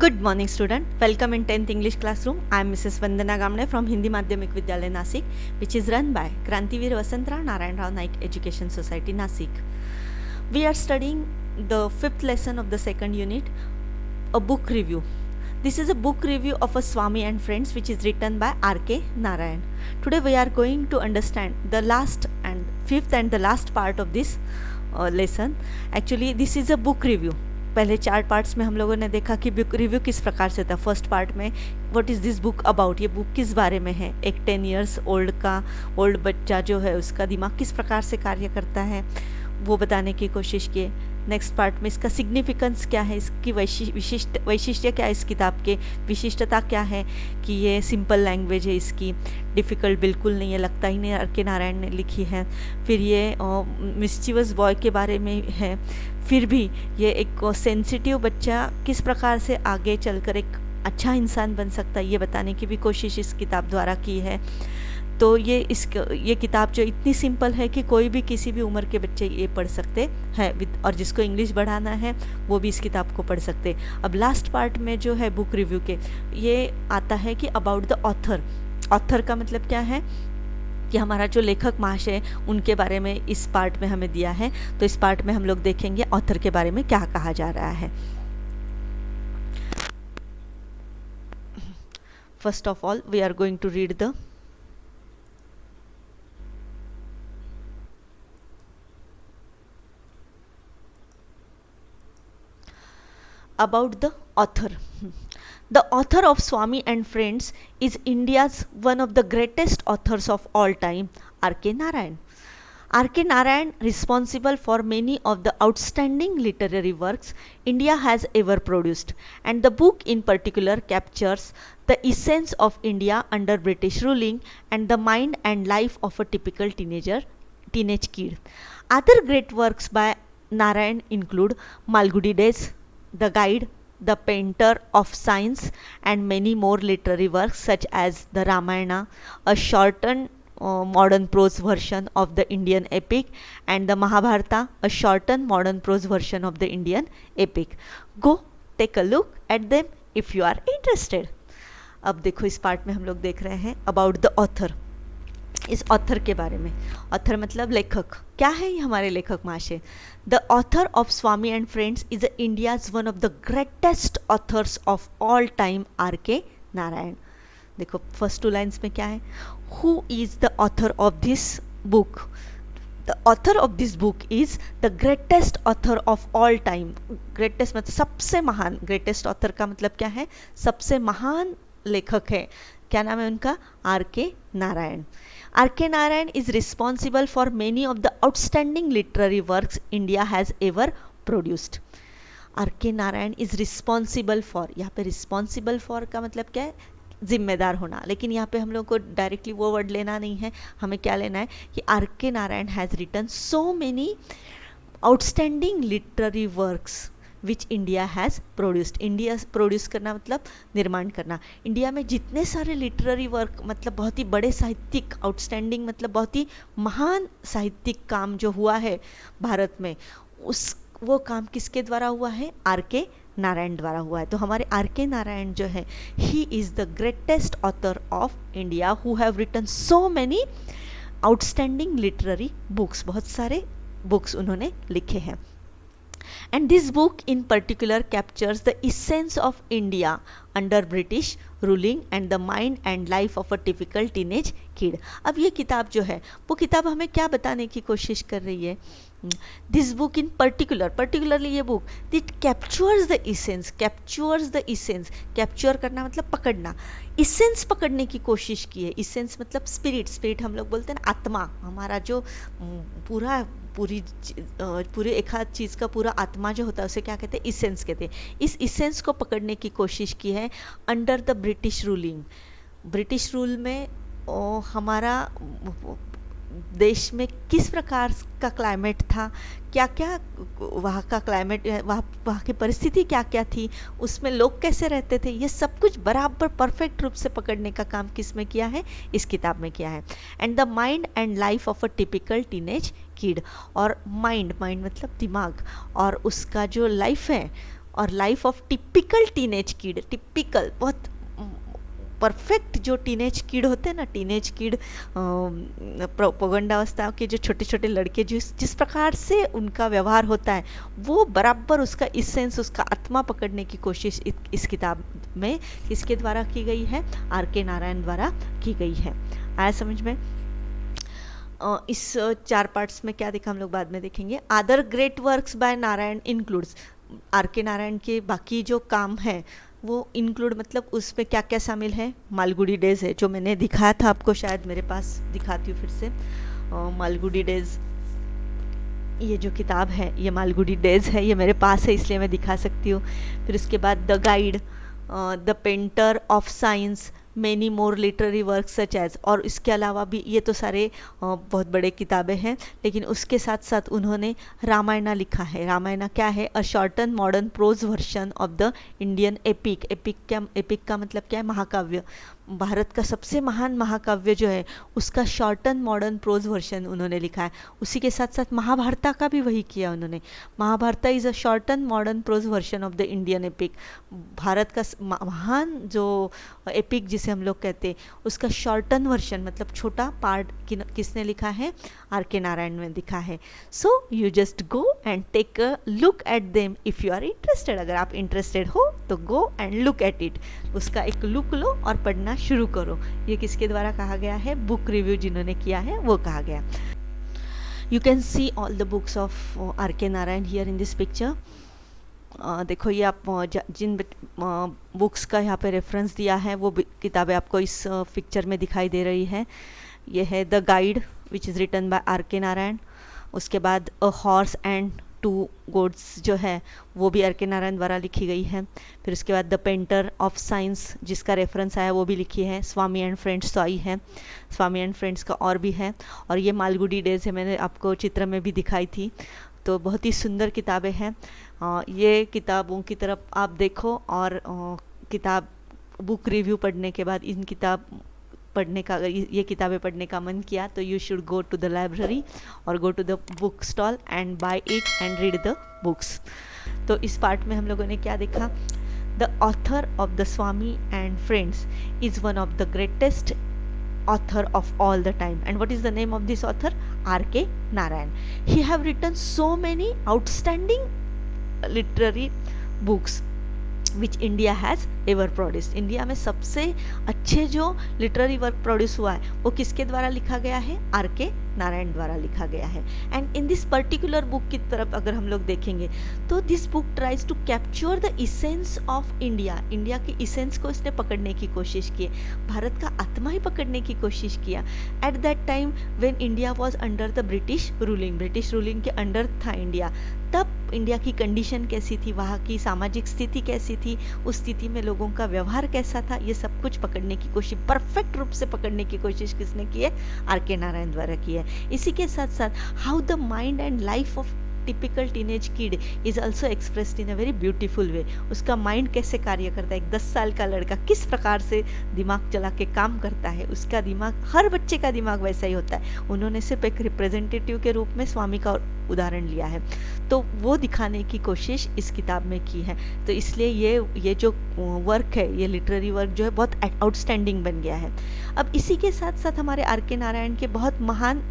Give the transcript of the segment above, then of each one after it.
Good morning student, welcome in 10th English classroom. I am Mrs. Vandana Gamne from Hindi Madhyamik Vidyalaya Nasik, which is run by Krantivir Vasantrao Narayan Rao Naik Education Society Nasik. We are studying the 5th lesson of the second unit, a book review. This is a book review of a Swami and Friends which is written by R.K. Narayan. Today we are going to understand the last and fifth and the last part of this lesson. Actually this is a book review. पहले 4 parts में हम लोगों ने देखा कि book review किस प्रकार से था. फर्स्ट पार्ट में what is this book about, ये बुक किस बारे में है. एक 10 इयर्स ओल्ड बच्चा जो है उसका दिमाग किस प्रकार से कार्य करता है वो बताने की कोशिश किए. नेक्स्ट पार्ट में इसका सिग्निफिकेंस क्या है, इसकी वैशिष्ट्य क्या है, इस किताब के विशिष्टता क्या है कि ये सिंपल लैंग्वेज है, इसकी डिफ़िकल्ट बिल्कुल नहीं है, लगता ही नहीं आर.के. नारायण ने लिखी है. फिर ये मिस्चीवस बॉय के बारे में है. फिर भी ये एक सेंसिटिव बच्चा किस प्रकार से आगे चलकर एक अच्छा इंसान बन सकता है ये बताने की भी कोशिश इस किताब द्वारा की है. तो ये किताब जो इतनी सिंपल है कि कोई भी किसी भी उम्र के बच्चे ये पढ़ सकते हैं और जिसको इंग्लिश बढ़ाना है वो भी इस किताब को पढ़ सकते. अब लास्ट पार्ट में जो है बुक रिव्यू के ये आता है कि अबाउट द ऑथर. ऑथर का मतलब क्या है कि हमारा जो लेखक महाशय उनके बारे में इस पार्ट में हमें दिया है. तो इस पार्ट में हम लोग देखेंगे ऑथर के बारे में क्या कहा जा रहा है. First of all we are going to read the about the author. The author of Swami and Friends is India's one of the greatest authors of all time, R.K. Narayan. R.K. Narayan, responsible for many of the outstanding literary works India has ever produced, and the book in particular captures the essence of India under British ruling and the mind and life of a typical teenage kid. Other great works by Narayan include Malgudi Days, The Guide, The Painter of Science, and many more literary works such as the Ramayana, a shortened modern prose version of the Indian epic, and the Mahabharata, a shortened modern prose version of the Indian epic. Go take a look at them if you are interested. अब देखो इस part में हम लोग देख रहे हैं about the author. इस ऑथर के बारे में. ऑथर मतलब लेखक. क्या है ये हमारे लेखक महाशय. The author of Swami and friends is India's one of the greatest authors of all time, R.K. Narayan. देखो फर्स्ट 2 लाइन्स में क्या है. Who is the author of this book. The author of this book is the greatest author of all time. Greatest मतलब सबसे महान. Greatest author का मतलब क्या है, सबसे महान लेखक है. क्या नाम है उनका, R.K. Narayan. R.K. Narayan is responsible for many of the outstanding literary works India has ever produced. R.K. Narayan is responsible for, यहाँ पे responsible for का मतलब क्या है, जिम्मेदार होना. लेकिन यहाँ पे हम लोग को डायरेक्टली वो वर्ड लेना नहीं है. हमें क्या लेना है कि R.K. Narayan has written so many outstanding literary works which India has produced. India produce करना मतलब निर्माण करना. इंडिया में जितने सारे लिटरेरी वर्क मतलब बहुत ही बड़े साहित्यिक, आउटस्टैंडिंग मतलब बहुत ही महान साहित्यिक काम जो हुआ है भारत में, वो काम किसके द्वारा हुआ है, R.K. नारायण द्वारा हुआ है. तो हमारे R.K. नारायण जो है ही is the greatest author of India who have written so many outstanding literary books. बहुत सारे बुक्स उन्होंने लिखे हैं. And this book in particular captures the essence of India under British ruling and the mind and life of a typical teenage kid. अब ये किताब जो है वो किताब हमें क्या बताने की कोशिश कर रही है. This book in particularly ये book it captures the essence. Capture करना मतलब पकड़ना. इसेंस पकड़ने की कोशिश की है. इसेंस मतलब स्पिरिट हम लोग बोलते हैं ना, आत्मा. हमारा जो पूरी एक आध चीज़ का पूरा आत्मा जो होता है उसे क्या कहते हैं, इसेंस कहते हैं. इस इसेंस को पकड़ने की कोशिश की है under the British ruling. British rule में हमारा देश में किस प्रकार का क्लाइमेट था, क्या क्या वहाँ का क्लाइमेट, वहाँ की परिस्थिति क्या क्या थी, उसमें लोग कैसे रहते थे, ये सब कुछ बराबर परफेक्ट रूप से पकड़ने का काम किस में किया है, इस किताब में किया है. And the mind and life of a typical teenage kid. और माइंड मतलब दिमाग, और उसका जो लाइफ है और life of typical teenage kid, typical बहुत परफेक्ट जो टीनेज किड होते हैं ना, टीनेज किड प्रोपेगेंडावस्था के जो छोटे छोटे लड़के जिस प्रकार से उनका व्यवहार होता है वो बराबर उसका इसेंस, उसका आत्मा पकड़ने की कोशिश इस किताब में किसके द्वारा की गई है, R.K. नारायण द्वारा की गई है। आया समझ में? इस 4 पार्ट्स में क्या देखा हम लोग बाद में देखेंगे। Other great works by Narayan includes, R.K. Narayan के बाकी जो काम है वो इंक्लूड मतलब उसमें क्या क्या शामिल है। मालगुडी डेज है जो मैंने दिखाया था आपको, शायद मेरे पास दिखाती हूँ फिर से। मालगुडी डेज, ये जो किताब है ये मालगुडी डेज है, ये मेरे पास है इसलिए मैं दिखा सकती हूँ। फिर उसके बाद the guide, the painter of science, many more literary work such as, और इसके अलावा भी ये तो सारे बहुत बड़े किताबें हैं, लेकिन उसके साथ साथ उन्होंने रामायणा लिखा है। रामायणा क्या है? A shorten modern prose version of the Indian epic. Epic का मतलब क्या है? महाकाव्य। भारत का सबसे महान महाकाव्य जो है उसका शॉर्टन मॉडर्न प्रोज वर्शन उन्होंने लिखा है। उसी के साथ साथ महाभारत का भी वही किया उन्होंने। Mahabharata is a shorten modern prose version of the Indian epic. Bharat का महान जो एपिक जिसे हम लोग कहते हैं उसका शॉर्टन वर्शन मतलब छोटा पार्ट किसने लिखा है? R.K. नारायण ने लिखा है। So you just go and take a look at them if you are interested. अगर आप इंटरेस्टेड हो तो go and look at it, उसका एक लुक लो और पढ़ना शुरू करो। ये किसके द्वारा कहा गया है? बुक रिव्यू जिन्होंने किया है वो कहा गया। You can see all the books of R.K. Narayan here in this picture. देखो ये आप जिन बुक्स का यहाँ पे रेफरेंस दिया है वो किताबें आपको इस पिक्चर में दिखाई दे रही है। ये है the guide which is written by R.K. Narayan. उसके बाद अ हॉर्स एंड 2 गोड्स जो है वो भी R.K. नारायण द्वारा लिखी गई है। फिर उसके बाद द पेंटर ऑफ साइंस जिसका रेफरेंस आया वो भी लिखी है। स्वामी एंड फ्रेंड्स तो आई है, स्वामी एंड फ्रेंड्स का और भी है। और ये मालगुडी डेज है, मैंने आपको चित्र में भी दिखाई थी। तो बहुत ही सुंदर किताबें हैं। ये किताबों की तरफ आप देखो और किताब बुक रिव्यू पढ़ने के बाद इन किताब पढ़ने का, अगर ये किताबें पढ़ने का मन किया तो you should go to the library और go to the book stall and buy it and read the books. तो इस पार्ट में हम लोगों ने क्या देखा? The author of the Swami and friends is one of the greatest author of all the time. And what is the name of this author? R.K. Narayan. He have written so many outstanding literary books which India has ever produced. India में सबसे अच्छे जो literary work produce हुआ है वो किसके द्वारा लिखा गया है? R.K. नारायण द्वारा लिखा गया है। And in this particular book की तरफ अगर हम लोग देखेंगे तो this book tries to capture the essence of India. India की इसेंस को इसने पकड़ने की कोशिश की, भारत का आत्मा ही पकड़ने की कोशिश किया। At that time when India was under the British ruling के अंडर था इंडिया, तब इंडिया की कंडीशन कैसी थी, वहाँ की सामाजिक स्थिति कैसी थी, उस स्थिति में लोगों का व्यवहार कैसा था, ये सब कुछ पकड़ने की कोशिश, परफेक्ट रूप से पकड़ने की कोशिश किसने की है? R.K. नारायण द्वारा की है। इसी के साथ साथ how the mind and life of typical teenage kid is also expressed in a very beautiful way. उसका माइंड कैसे कार्य करता है, एक 10 साल का लड़का किस प्रकार से दिमाग चला के काम करता है, उसका दिमाग, हर बच्चे का दिमाग वैसा ही होता है। उन्होंने सिर्फ एक रिप्रेजेंटेटिव के रूप में स्वामी का उदाहरण लिया है, तो वो दिखाने की कोशिश इस किताब में की है। तो इसलिए ये जो वर्क है, ये लिटरेरी वर्क जो है बहुत आउटस्टैंडिंग बन गया है। अब इसी के साथ साथ हमारे R.K. नारायण के बहुत महान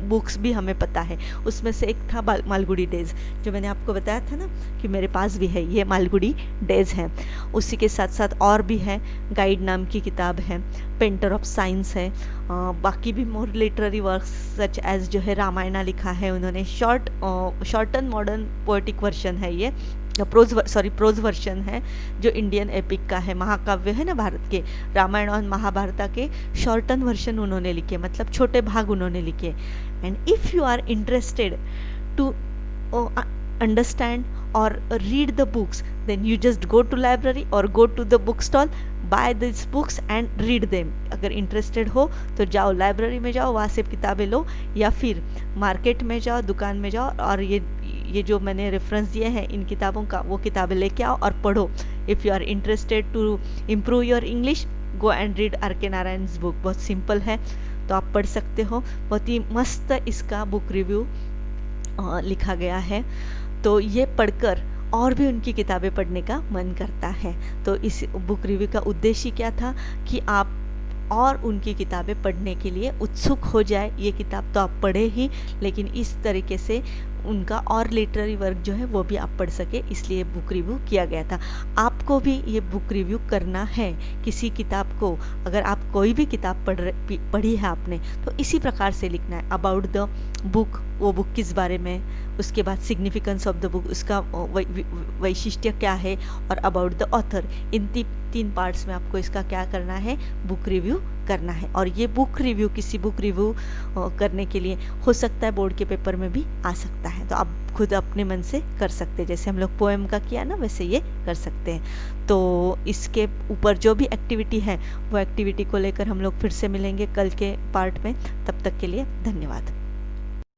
बुक्स भी हमें पता है। उसमें से एक था मालगुडी डेज, जो मैंने आपको बताया था ना कि मेरे पास भी है, ये मालगुडी डेज है। उसी के साथ साथ और भी है, गाइड नाम की किताब है, पेंटर ऑफ साइंस है, बाकी भी मोर लिटरेरी वर्क्स सच एज जो है रामायणा लिखा है उन्होंने, शॉर्टन मॉडर्न पोएटिक वर्शन है ये, प्रोज वर्शन है जो इंडियन एपिक का है, महाकाव्य है ना भारत के, रामायण और महाभारत के शॉर्टन वर्शन उन्होंने लिखे, मतलब छोटे भाग उन्होंने लिखे। And if you are interested to understand or read the books, then you just go to library or go to the bookstall, buy these books and read them. अगर इंटरेस्टेड हो तो जाओ लाइब्रेरी में जाओ, वहाँ से किताबें लो, या फिर मार्केट में जाओ, दुकान में जाओ और ये जो मैंने रेफरेंस दिए हैं इन किताबों का, वो किताबें लेके आओ और पढ़ो। If you are interested to improve your English, go and read R.K. नारायण's बुक। बहुत सिंपल है तो आप पढ़ सकते हो, बहुत ही मस्त इसका बुक रिव्यू लिखा गया है। तो ये पढ़कर और भी उनकी किताबें पढ़ने का मन करता है। तो इस बुक रिव्यू का उद्देश्य क्या था कि आप और उनकी किताबें पढ़ने के लिए उत्सुक हो जाए। ये किताब तो आप पढ़े ही, लेकिन इस तरीके से उनका और लिटरेरी वर्क जो है वो भी आप पढ़ सके, इसलिए बुक रिव्यू किया गया था। आपको भी ये बुक रिव्यू करना है किसी किताब को। अगर आप कोई भी किताब पढ़ी है आपने, तो इसी प्रकार से लिखना है अबाउट द बुक, वो बुक किस बारे में, उसके बाद सिग्निफिकेंस ऑफ द बुक, उसका वैशिष्ट्य क्या है, और अबाउट द ऑथर। इन तीन पार्ट्स में आपको इसका क्या करना है, बुक रिव्यू करना है। और ये बुक रिव्यू किसी बुक रिव्यू करने के लिए हो सकता है बोर्ड के पेपर में भी आ सकता है, तो आप खुद अपने मन से कर सकते हैं। जैसे हम लोग पोएम का किया ना, वैसे ये कर सकते हैं। तो इसके ऊपर जो भी एक्टिविटी है वो एक्टिविटी को लेकर हम लोग फिर से मिलेंगे कल के पार्ट में। तब तक के लिए धन्यवाद।